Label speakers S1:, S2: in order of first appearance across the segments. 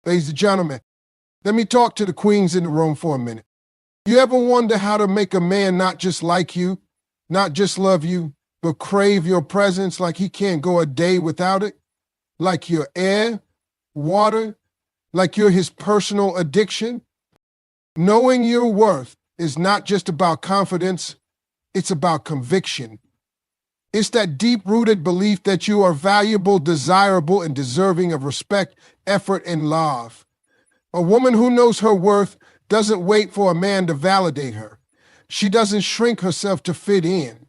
S1: Ladies and gentlemen, let me talk to the queens in the room for a minute. You ever wonder how to make a man not just like you, not just love you, but crave your presence like he can't go a day without it? Like your air, water, like you're his personal addiction? Knowing your worth is not just about confidence, it's about conviction. It's that deep-rooted belief that you are valuable, desirable, and deserving of respect, effort, and love. A woman who knows her worth doesn't wait for a man to validate her. She doesn't shrink herself to fit in.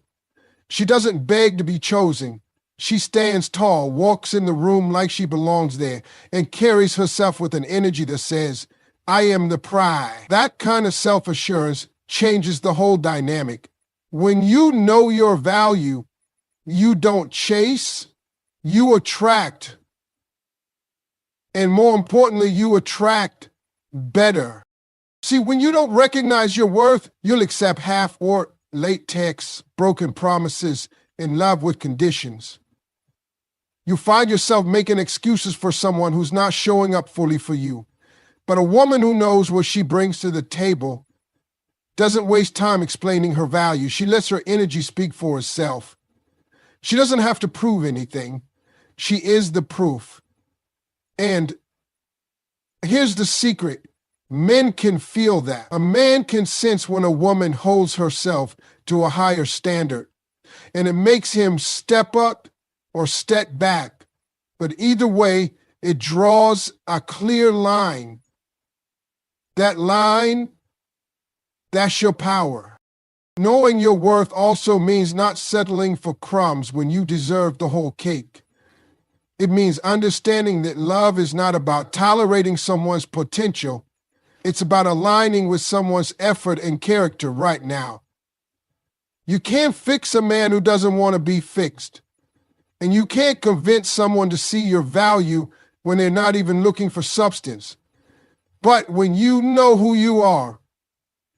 S1: She doesn't beg to be chosen. She stands tall, walks in the room like she belongs there, and carries herself with an energy that says, I am the prize. That kind of self-assurance changes the whole dynamic. When you know your value, you don't chase, you attract. And more importantly, you attract better. See, when you don't recognize your worth, you'll accept half or late texts, broken promises, and love with conditions. You find yourself making excuses for someone who's not showing up fully for you. But a woman who knows what she brings to the table doesn't waste time explaining her value. She lets her energy speak for itself. She doesn't have to prove anything. She is the proof. And here's the secret. Men can feel that. A man can sense when a woman holds herself to a higher standard, and it makes him step up or step back. But either way, it draws a clear line. That line, that's your power. Knowing your worth also means not settling for crumbs when you deserve the whole cake. It means understanding that love is not about tolerating someone's potential. It's about aligning with someone's effort and character right now. You can't fix a man who doesn't want to be fixed. And you can't convince someone to see your value when they're not even looking for substance. But when you know who you are,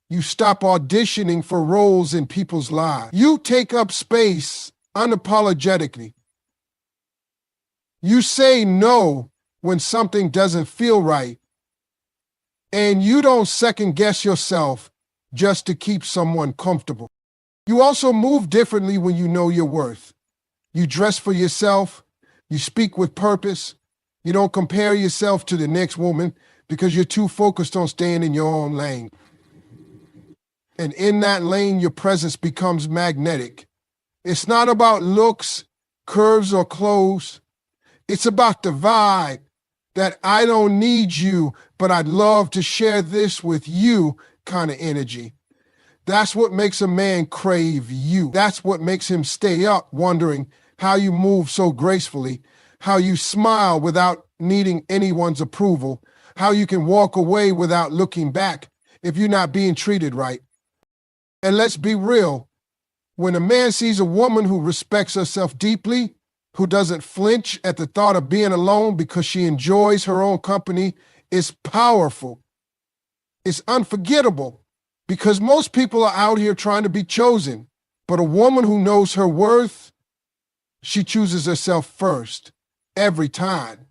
S1: you stop auditioning for roles in people's lives. You take up space unapologetically. You say no when something doesn't feel right. And you don't second guess yourself just to keep someone comfortable. You also move differently when you know your worth. You dress for yourself. You speak with purpose. You don't compare yourself to the next woman because you're too focused on staying in your own lane. And in that lane, your presence becomes magnetic. It's not about looks, curves, or clothes. It's about the vibe that I don't need you, but I'd love to share this with you kind of energy. That's what makes a man crave you. That's what makes him stay up wondering how you move so gracefully, how you smile without needing anyone's approval, how you can walk away without looking back if you're not being treated right. And let's be real, when a man sees a woman who respects herself deeply, who doesn't flinch at the thought of being alone because she enjoys her own company, it's powerful. It's unforgettable because most people are out here trying to be chosen. But a woman who knows her worth, she chooses herself first, every time.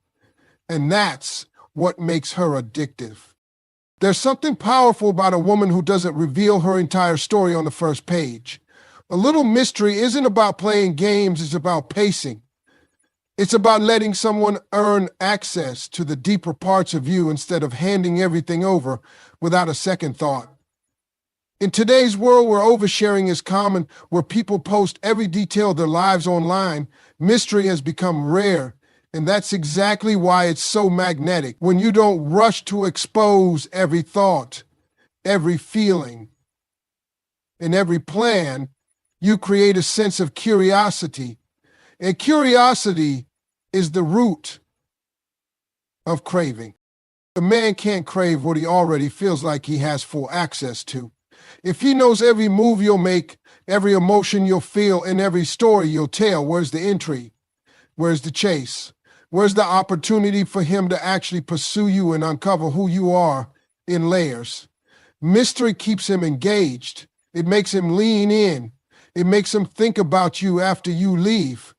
S1: And that's what makes her addictive. There's something powerful about a woman who doesn't reveal her entire story on the first page. A little mystery isn't about playing games, it's about pacing. It's about letting someone earn access to the deeper parts of you instead of handing everything over without a second thought. In today's world where oversharing is common, where people post every detail of their lives online, mystery has become rare. And that's exactly why it's so magnetic. When you don't rush to expose every thought, every feeling, and every plan, you create a sense of curiosity. And curiosity is the root of craving. A man can't crave what he already feels like he has full access to. If he knows every move you'll make, every emotion you'll feel, and every story you'll tell, where's the intrigue? Where's the chase? Where's the opportunity for him to actually pursue you and uncover who you are in layers? Mystery keeps him engaged. It makes him lean in. It makes him think about you after you leave.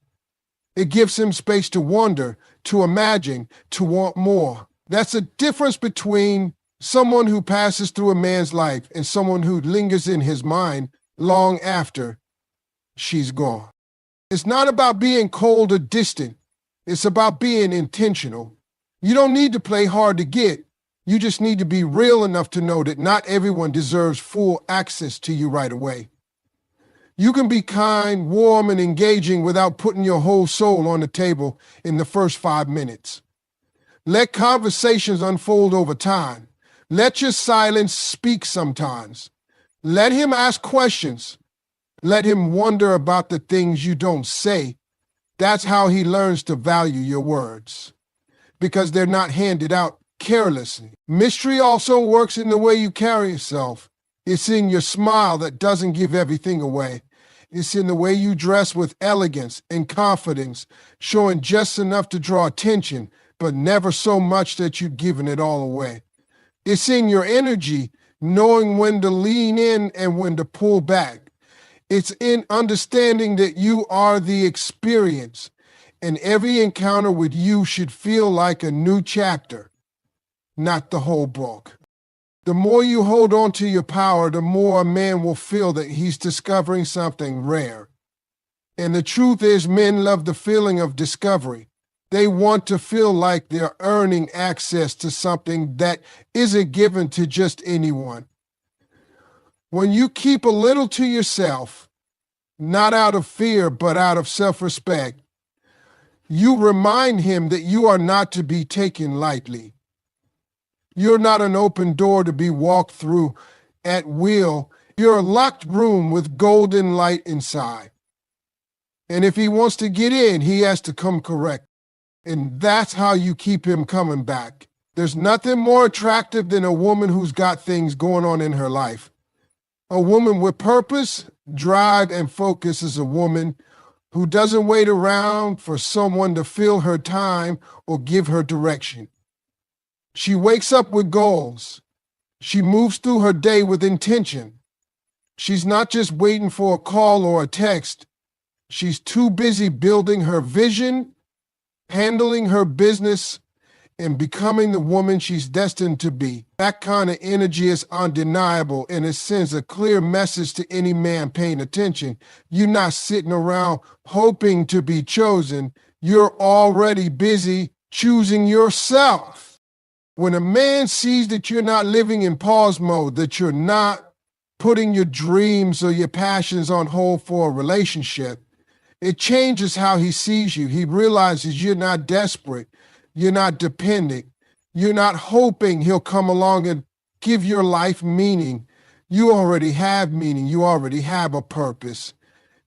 S1: It gives him space to wonder, to imagine, to want more. That's a difference between someone who passes through a man's life and someone who lingers in his mind long after she's gone. It's not about being cold or distant. It's about being intentional. You don't need to play hard to get. You just need to be real enough to know that not everyone deserves full access to you right away. You can be kind, warm, and engaging without putting your whole soul on the table in the first 5 minutes. Let conversations unfold over time. Let your silence speak sometimes. Let him ask questions. Let him wonder about the things you don't say. That's how he learns to value your words, because they're not handed out carelessly. Mystery also works in the way you carry yourself. It's in your smile that doesn't give everything away. It's in the way you dress with elegance and confidence, showing just enough to draw attention, but never so much that you've given it all away. It's in your energy, knowing when to lean in and when to pull back. It's in understanding that you are the experience, and every encounter with you should feel like a new chapter, not the whole book. The more you hold on to your power, the more a man will feel that he's discovering something rare. And the truth is, men love the feeling of discovery. They want to feel like they're earning access to something that isn't given to just anyone. When you keep a little to yourself, not out of fear, but out of self-respect, you remind him that you are not to be taken lightly. You're not an open door to be walked through at will. You're a locked room with golden light inside. And if he wants to get in, he has to come correct. And that's how you keep him coming back. There's nothing more attractive than a woman who's got things going on in her life. A woman with purpose, drive, and focus is a woman who doesn't wait around for someone to fill her time or give her direction. She wakes up with goals. She moves through her day with intention. She's not just waiting for a call or a text. She's too busy building her vision, handling her business, and becoming the woman she's destined to be. That kind of energy is undeniable, and it sends a clear message to any man paying attention. You're not sitting around hoping to be chosen. You're already busy choosing yourself. When a man sees that you're not living in pause mode, that you're not putting your dreams or your passions on hold for a relationship, it changes how he sees you. He realizes you're not desperate. You're not dependent. You're not hoping he'll come along and give your life meaning. You already have meaning. You already have a purpose.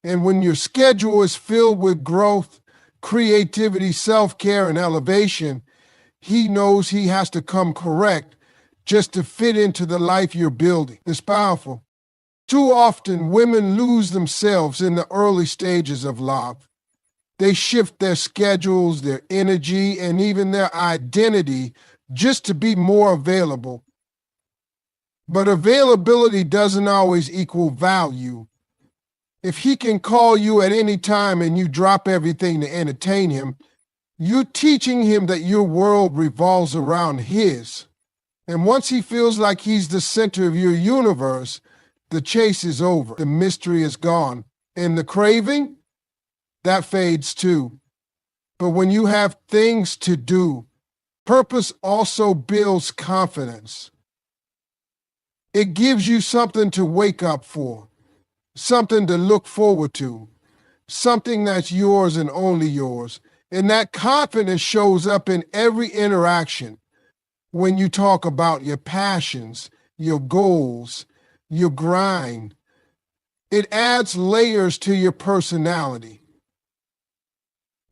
S1: And when your schedule is filled with growth, creativity, self-care, and elevation, he knows he has to come correct just to fit into the life you're building. It's powerful. Too often, women lose themselves in the early stages of love. They shift their schedules, their energy, and even their identity just to be more available. But availability doesn't always equal value. If he can call you at any time and you drop everything to entertain him, you're teaching him that your world revolves around his. And once he feels like he's the center of your universe, the chase is over. The mystery is gone. And the craving, that fades too. But when you have things to do, purpose also builds confidence. It gives you something to wake up for, something to look forward to, something that's yours and only yours. And that confidence shows up in every interaction when you talk about your passions, your goals, your grind. It adds layers to your personality.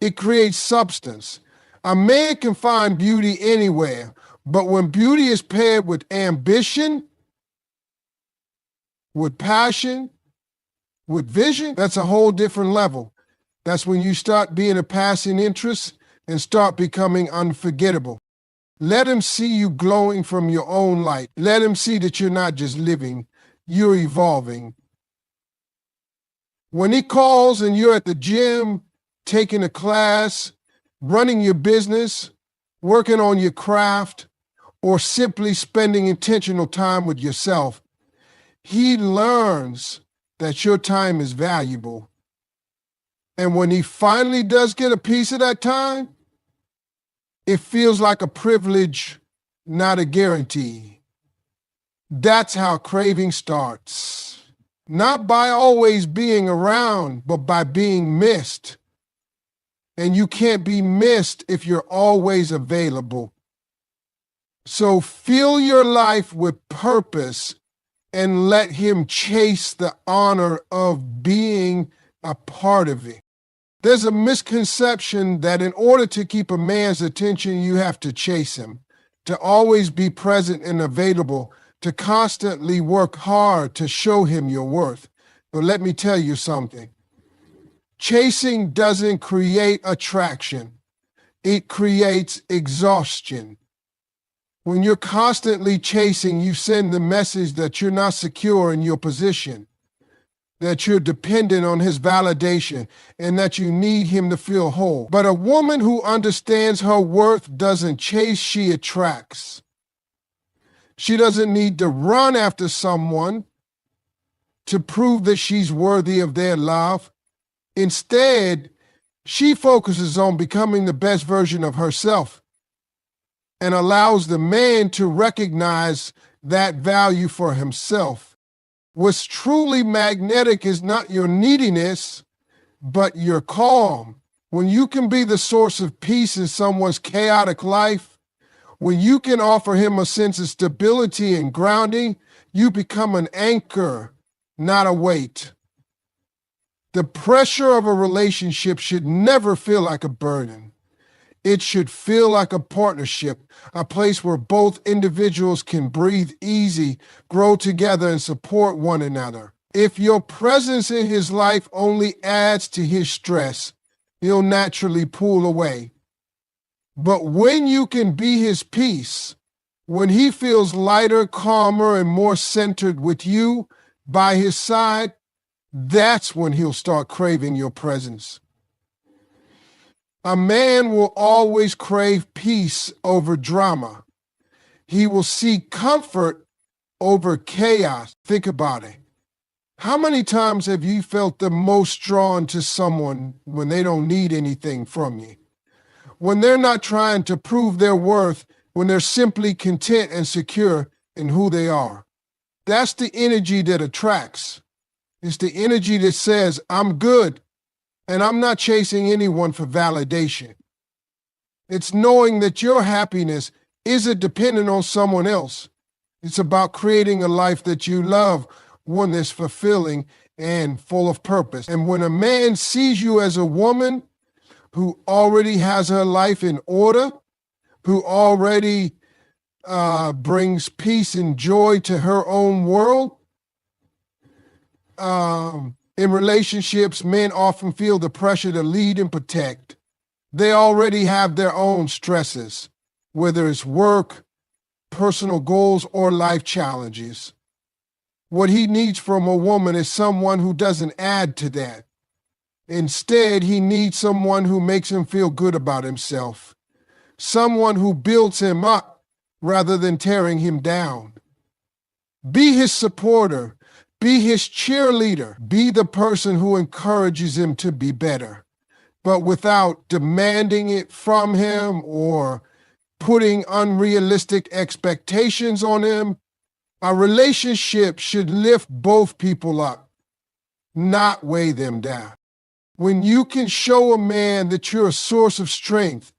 S1: It creates substance. A man can find beauty anywhere, but when beauty is paired with ambition, with passion, with vision, that's a whole different level. That's when you start being a passing interest and start becoming unforgettable. Let him see you glowing from your own light. Let him see that you're not just living, you're evolving. When he calls and you're at the gym, taking a class, running your business, working on your craft, or simply spending intentional time with yourself, he learns that your time is valuable. And when he finally does get a piece of that time, it feels like a privilege, not a guarantee. That's how craving starts. Not by always being around, but by being missed. And you can't be missed if you're always available. So fill your life with purpose and let him chase the honor of being a part of it. There's a misconception that in order to keep a man's attention, you have to chase him, to always be present and available, to constantly work hard to show him your worth. But let me tell you something. Chasing doesn't create attraction. It creates exhaustion. When you're constantly chasing, you send the message that you're not secure in your position, that you're dependent on his validation, and that you need him to feel whole. But a woman who understands her worth doesn't chase, she attracts. She doesn't need to run after someone to prove that she's worthy of their love. Instead, she focuses on becoming the best version of herself and allows the man to recognize that value for himself. What's truly magnetic is not your neediness, but your calm. When you can be the source of peace in someone's chaotic life, when you can offer him a sense of stability and grounding, you become an anchor, not a weight. The pressure of a relationship should never feel like a burden. It should feel like a partnership, a place where both individuals can breathe easy, grow together, and support one another. If your presence in his life only adds to his stress, he'll naturally pull away. But when you can be his peace, when he feels lighter, calmer, and more centered with you by his side, that's when he'll start craving your presence. A man will always crave peace over drama. He will seek comfort over chaos. Think about it. How many times have you felt the most drawn to someone when they don't need anything from you? When they're not trying to prove their worth, when they're simply content and secure in who they are. That's the energy that attracts. It's the energy that says, I'm good, and I'm not chasing anyone for validation. It's knowing that your happiness isn't dependent on someone else. It's about creating a life that you love, one that's fulfilling and full of purpose. And when a man sees you as a woman who already has her life in order, who already brings peace and joy to her own world, in relationships, men often feel the pressure to lead and protect. They already have their own stresses, whether it's work, personal goals, or life challenges. What he needs from a woman is someone who doesn't add to that. Instead, he needs someone who makes him feel good about himself, someone who builds him up rather than tearing him down. Be his supporter. Be his cheerleader. Be the person who encourages him to be better, but without demanding it from him or putting unrealistic expectations on him. A relationship should lift both people up, not weigh them down. When you can show a man that you're a source of strength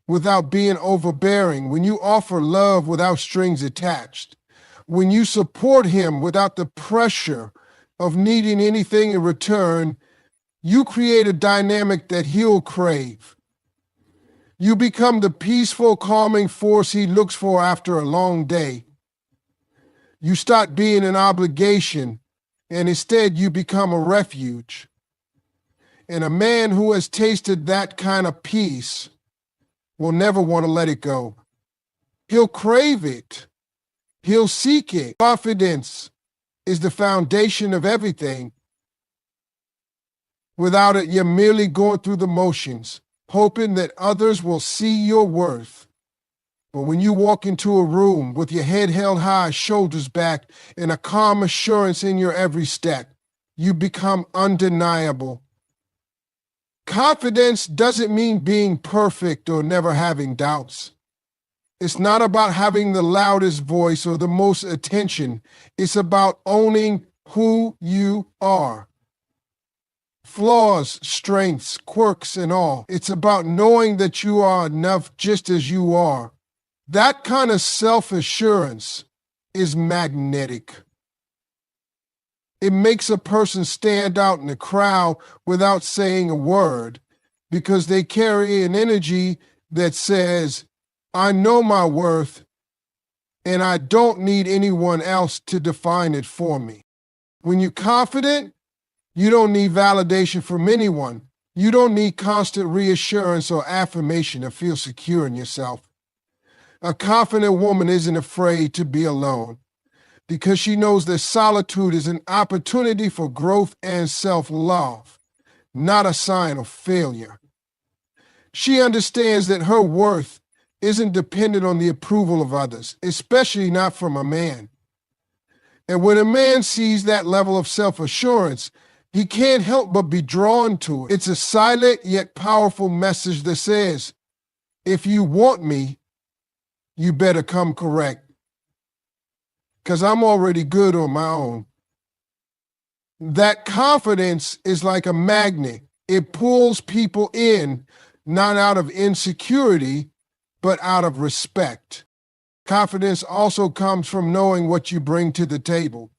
S1: without being overbearing, when you offer love without strings attached, when you support him without the pressure of needing anything in return, you create a dynamic that he'll crave. You become the peaceful, calming force he looks for after a long day. You stop being an obligation, and instead you become a refuge. And a man who has tasted that kind of peace will never want to let it go. He'll crave it. He'll seek it. Confidence is the foundation of everything. Without it, you're merely going through the motions, hoping that others will see your worth. But when you walk into a room with your head held high, shoulders back, and a calm assurance in your every step, you become undeniable. Confidence doesn't mean being perfect or never having doubts. It's not about having the loudest voice or the most attention. It's about owning who you are. Flaws, strengths, quirks, and all. It's about knowing that you are enough just as you are. That kind of self-assurance is magnetic. It makes a person stand out in the crowd without saying a word because they carry an energy that says, I know my worth and I don't need anyone else to define it for me. When you're confident, you don't need validation from anyone. You don't need constant reassurance or affirmation to feel secure in yourself. A confident woman isn't afraid to be alone because she knows that solitude is an opportunity for growth and self-love, not a sign of failure. She understands that her worth isn't dependent on the approval of others, especially not from a man. And when a man sees that level of self-assurance, he can't help but be drawn to it. It's a silent yet powerful message that says, if you want me, you better come correct, because I'm already good on my own. That confidence is like a magnet. It pulls people in, not out of insecurity, but out of respect. Confidence also comes from knowing what you bring to the table.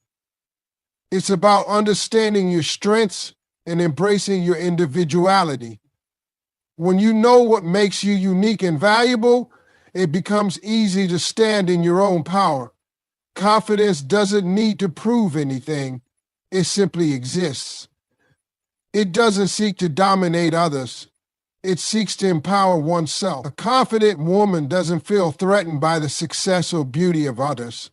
S1: It's about understanding your strengths and embracing your individuality. When you know what makes you unique and valuable, it becomes easy to stand in your own power. Confidence doesn't need to prove anything. It simply exists. It doesn't seek to dominate others. It seeks to empower oneself. A confident woman doesn't feel threatened by the success or beauty of others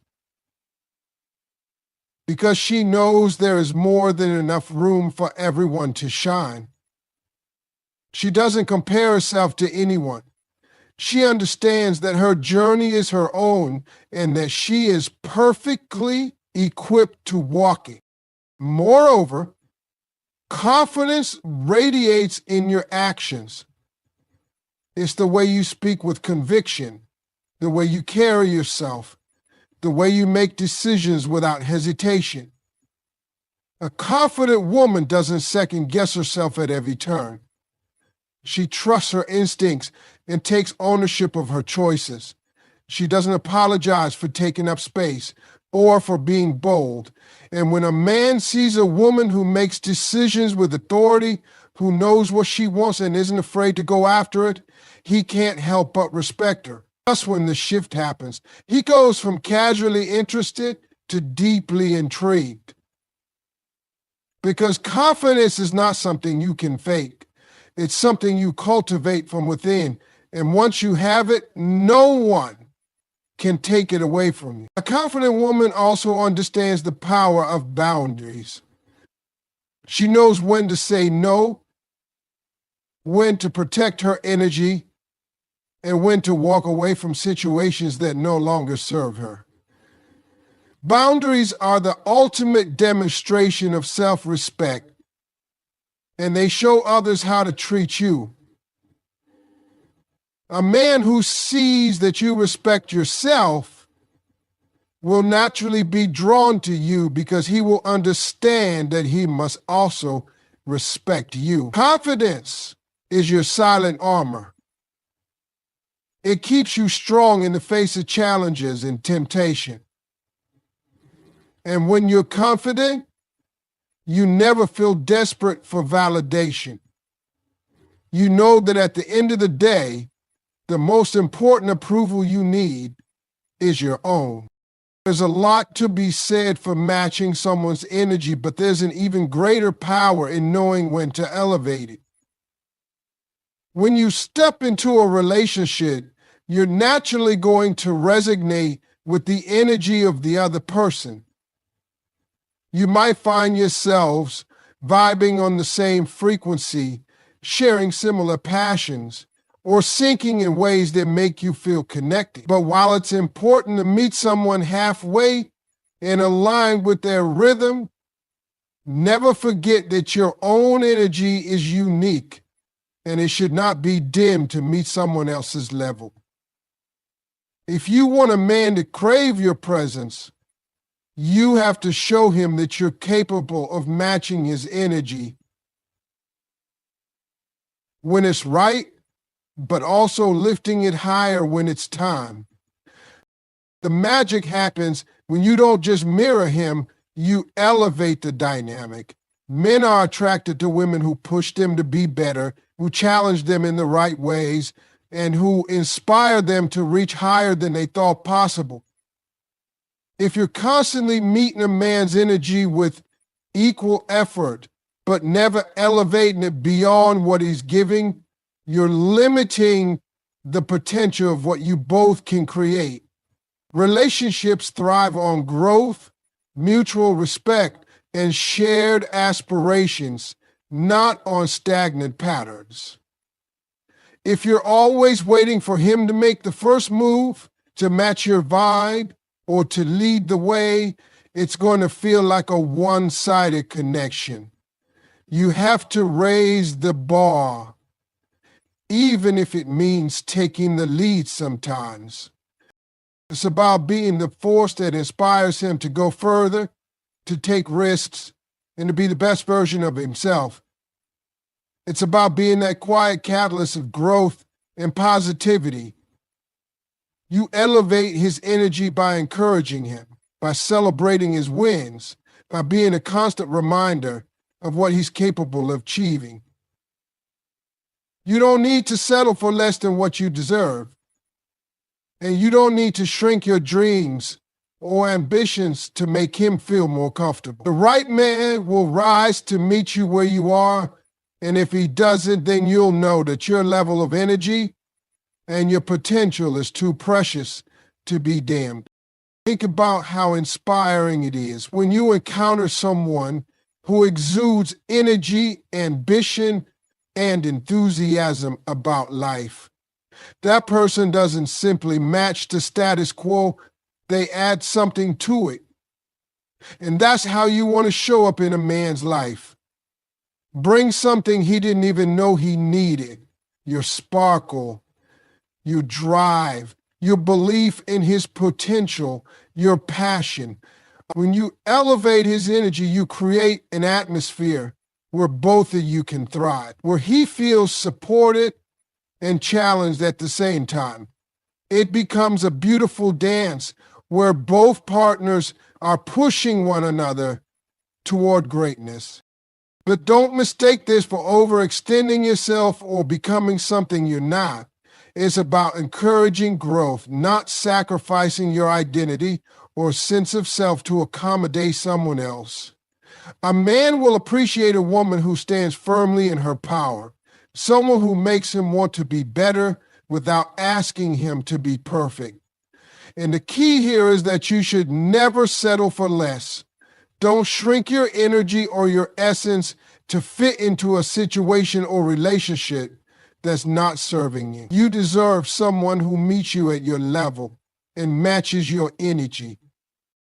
S1: because she knows there is more than enough room for everyone to shine. She doesn't compare herself to anyone. She understands that her journey is her own and that she is perfectly equipped to walk it. Moreover, confidence radiates in your actions. It's the way you speak with conviction, the way you carry yourself, the way you make decisions without hesitation. A confident woman doesn't second-guess herself at every turn. She trusts her instincts and takes ownership of her choices. She doesn't apologize for taking up space or for being bold. And when a man sees a woman who makes decisions with authority, who knows what she wants and isn't afraid to go after it, he can't help but respect her. That's when the shift happens. He goes from casually interested to deeply intrigued. Because confidence is not something you can fake. It's something you cultivate from within. And once you have it, no one can take it away from you. A confident woman also understands the power of boundaries. She knows when to say no, when to protect her energy, and when to walk away from situations that no longer serve her. Boundaries are the ultimate demonstration of self-respect, and they show others how to treat you. A man who sees that you respect yourself will naturally be drawn to you because he will understand that he must also respect you. Confidence is your silent armor. It keeps you strong in the face of challenges and temptation. And when you're confident, you never feel desperate for validation. You know that at the end of the day, the most important approval you need is your own. There's a lot to be said for matching someone's energy, but there's an even greater power in knowing when to elevate it. When you step into a relationship, you're naturally going to resonate with the energy of the other person. You might find yourselves vibing on the same frequency, sharing similar passions, or sinking in ways that make you feel connected. But while it's important to meet someone halfway and align with their rhythm, never forget that your own energy is unique and it should not be dimmed to meet someone else's level. If you want a man to crave your presence, you have to show him that you're capable of matching his energy when it's right, but also lifting it higher when it's time. The magic happens when you don't just mirror him, you elevate the dynamic. Men are attracted to women who push them to be better, who challenge them in the right ways, and who inspire them to reach higher than they thought possible. If you're constantly meeting a man's energy with equal effort, but never elevating it beyond what he's giving, you're limiting the potential of what you both can create. Relationships thrive on growth, mutual respect, and shared aspirations, not on stagnant patterns. If you're always waiting for him to make the first move, to match your vibe, or to lead the way, it's going to feel like a one-sided connection. You have to raise the bar, even if it means taking the lead sometimes. It's about being the force that inspires him to go further, to take risks, and to be the best version of himself. It's about being that quiet catalyst of growth and positivity. You elevate his energy by encouraging him, by celebrating his wins, by being a constant reminder of what he's capable of achieving. You don't need to settle for less than what you deserve. And you don't need to shrink your dreams or ambitions to make him feel more comfortable. The right man will rise to meet you where you are, and if he doesn't, then you'll know that your level of energy and your potential is too precious to be dimmed. Think about how inspiring it is when you encounter someone who exudes energy, ambition, and enthusiasm about life. That person doesn't simply match the status quo, they add something to it. And that's how you want to show up in a man's life. Bring something he didn't even know he needed. Your sparkle, your drive, your belief in his potential, your passion. When you elevate his energy, you create an atmosphere where both of you can thrive, where he feels supported and challenged at the same time. It becomes a beautiful dance where both partners are pushing one another toward greatness. But don't mistake this for overextending yourself or becoming something you're not. It's about encouraging growth, not sacrificing your identity or sense of self to accommodate someone else. A man will appreciate a woman who stands firmly in her power, someone who makes him want to be better without asking him to be perfect. And the key here is that you should never settle for less. Don't shrink your energy or your essence to fit into a situation or relationship that's not serving you. You deserve someone who meets you at your level and matches your energy.